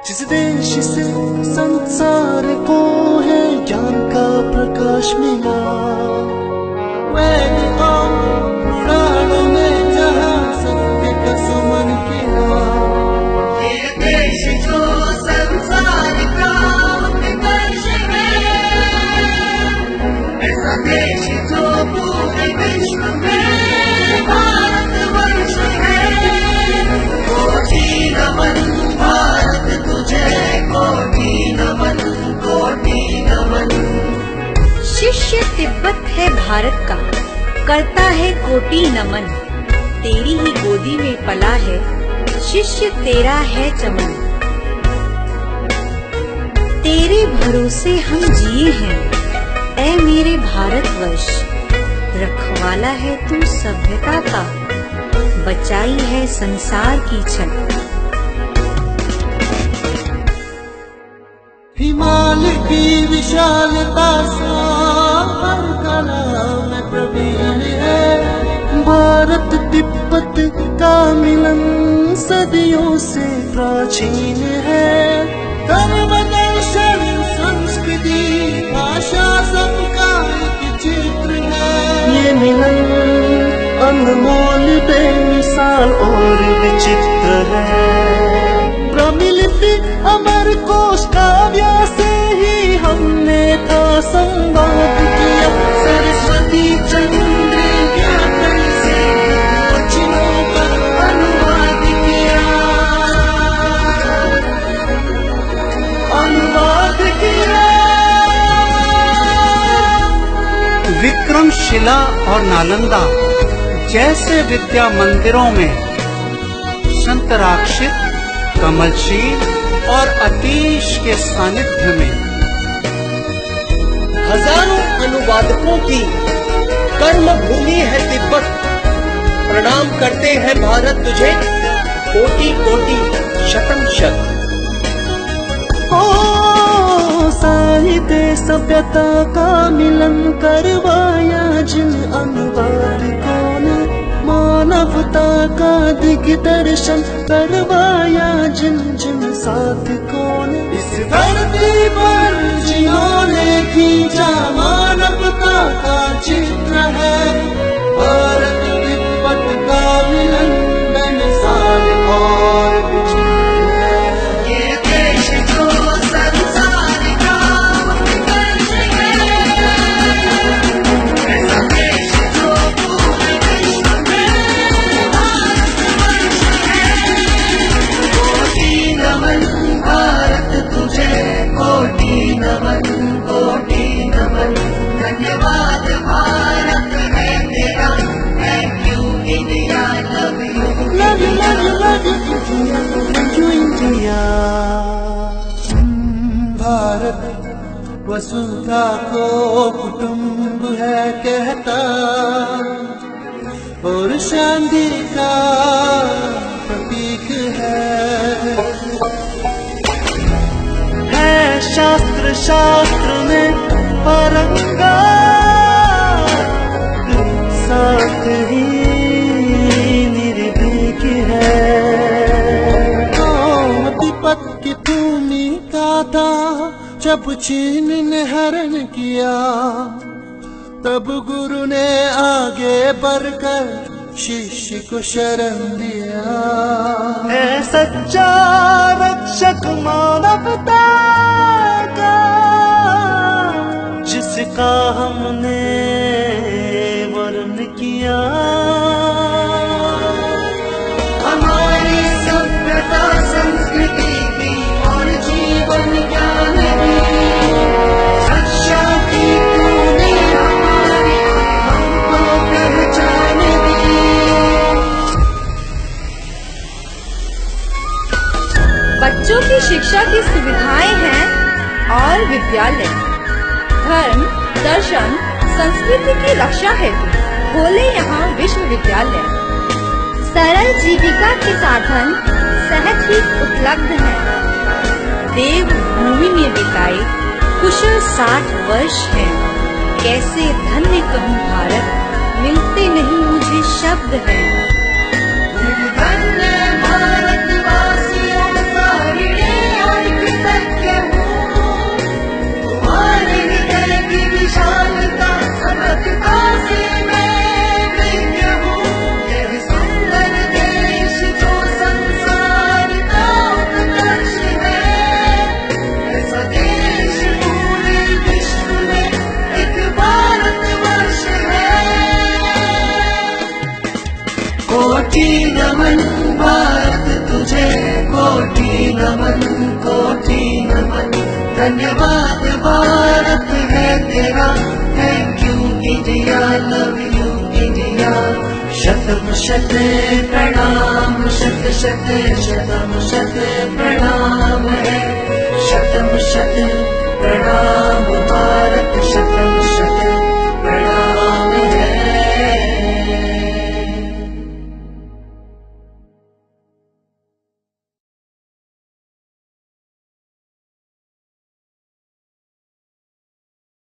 जिस देश से संसार को है ज्ञान का प्रकाश मिला, वेद और पुराण में जहाँ सत्य का सुमन किया। ये देश जो संसार का उत्कर्ष है, ऐसा देश जो पूरे विश्व में भारतवर्ष है। कोटि नमन भारत तुझे, कोटि नमन, कोटि नमन। शिष्य तिब्बत है भारत का, करता है कोटि नमन। तेरी ही गोदी में पला है, शिष्य तेरा है चमन। तेरे भरोसे हम जिए हैं, ऐ मेरे भारतवर्ष। रखवाला है तू सभ्यता का, बचाई है संसार की छत। हिमालय की विशालता सागर कला में प्रवीण है। भारत तिब्बत का मिलन सदियों से प्राचीन है। धर्म दर्शन संस्कृति भाषा सबका एक चित्र है। ये मिलन अनमोल बेमिसाल और विचित्र है। ब्रह्मलिपि अमर कोश काव्य से ही हमने था संवाद किया। सरस्वती चंद्र ज्ञान से वचनों का अनुवाद किया, अनुवाद किया। विक्रमशिला और नालंदा जैसे विद्या मंदिरों में शंतराक्षित, कमलशील और अतीश के सानिध्य में हजारों अनुवादकों की कर्म भूमि है तिब्बत। प्रणाम करते हैं भारत तुझे, कोटि कोटि शतम शत। ओ साहित्य सभ्यता का मिलन करवाया जिन अनुवादकों ने, मानवता का दिग्दर्शन करवाया जिन जिन साधकों ने। इस धरती पर जिन्होंने खींचा मानवता का चित्र है। भारत तिब्बत का मिलन बेमिसाल और विचित्र है। ये देश जो संसार का उत्कर्ष है, ऐसा देश जो पूरे विश्व में भारतवर्ष है। कोटि नमन भारत तुझे, कोटि नमन, कोटि नमन। धन्यवाद भारत है तेरा, thank you India, love you, Love you, love you, love you, India, thank you, India। Bharat वसुधा को कुटुंब है कहता, और शांति का प्रतीक है शास्त्र शास्त्र में पारंगत, साथ ही निर्भीक है। तिब्बत की भूमि का था जब चीन ने हरण किया, तब गुरु ने आगे बढ़कर शिष्य को शरण दिया। है सच्चा रक्षक मानवता का, जिसका हमने वर्ण किया। हमारी सभ्यता संस्कृति की और जीवन ज्ञान की रक्षा की तूने हमारी, हमको पहचान दी। बच्चों की शिक्षा की सुविधाएं हैं और विद्यालय धर्म, दर्शन, संस्कृति की रक्षा हेतु खोले यहाँ विश्वविद्यालय। सरल जीविका के साधन सहज ही उपलब्ध हैं। देव भूमि में बिताए कुशल 60 वर्ष हैं। कैसे धन्य कहूँ भारत, मिलते नहीं मुझे शब्द हैं। धन्य भारतवासियों का हृदय और कोटि नमन भारत तुझे, कोटि नमन, कोटि नमन। धन्यवाद भारत है तेरा, thank you India, love you India. शतम शत प्रणाम, शत शत शतम शत प्रणाम है, शतम शत प्रणाम।